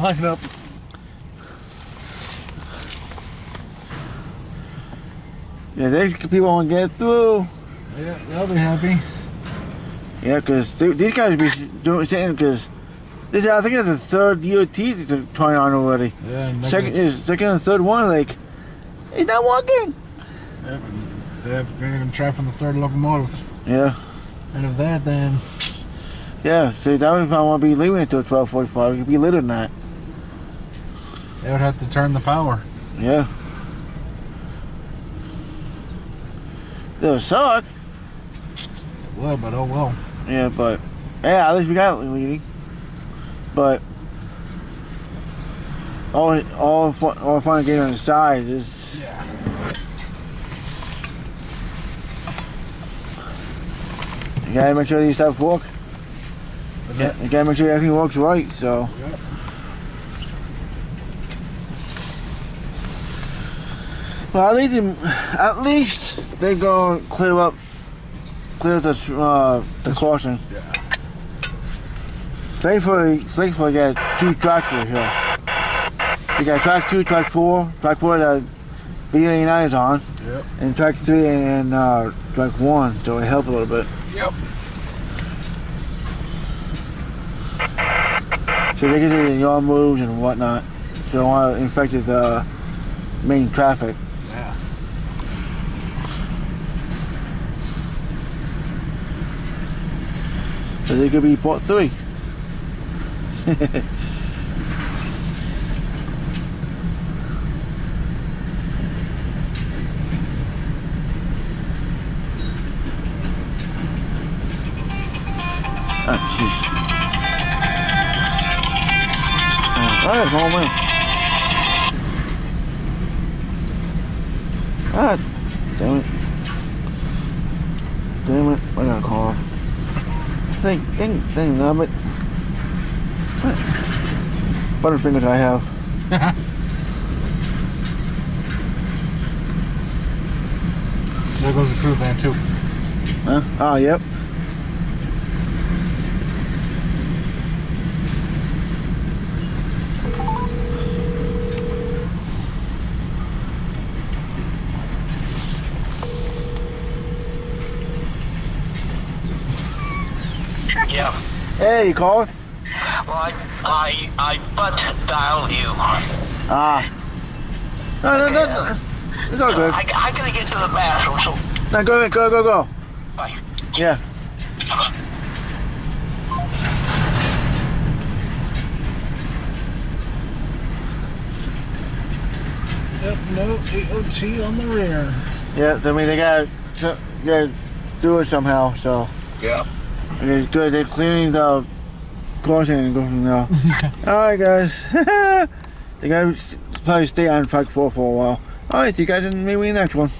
line up. Yeah, these people won't get through. Yeah, they'll be happy. Yeah, because these guys be saying, because this, I think it's the third DOT they're trying on already. Yeah, second and third one, like, it's not working. They're going to try from the third locomotive. Yeah. And if that, then... Yeah, see, that would if I want to be leaving until 12:45. It could be later than that. They would have to turn the power. Yeah. It would suck. It would, but oh well. Yeah, but yeah, at least we got leading. But all fun getting on the side is. Yeah. You gotta make sure these stuff work. Yeah, you gotta make sure everything works right. So. Yep. Well, at least they're gonna clear the crossing. Yeah. Thankfully, we got 2 tracks for here. We got track 2, track 4. Track 4 that V089 is on. Yep. And track 3 and track 1, so it helped a little bit. Yep. So they can do the yard moves and whatnot. So it won't infect the main traffic. Yeah. So they could be part 3. Oh, jeez. Alright, home in. Ah, damn it. Damn it, I gotta call him. Dang, nabbit. What butterfingers I have. There goes the crew van too. Huh? Oh, yep. Yeah. Hey, you called? Well, I butt dialed you. Ah. No. It's all good. I gotta get to the bathroom, so... No, go. Bye. Yeah. Yep, no AOT on the rear. Yeah, I mean, they gotta do it somehow, so. Yeah. It's good. They're clearing the crossing and go from there. Alright, guys. They gotta probably stay on track 4 for a while. Alright, see you guys in maybe the next one.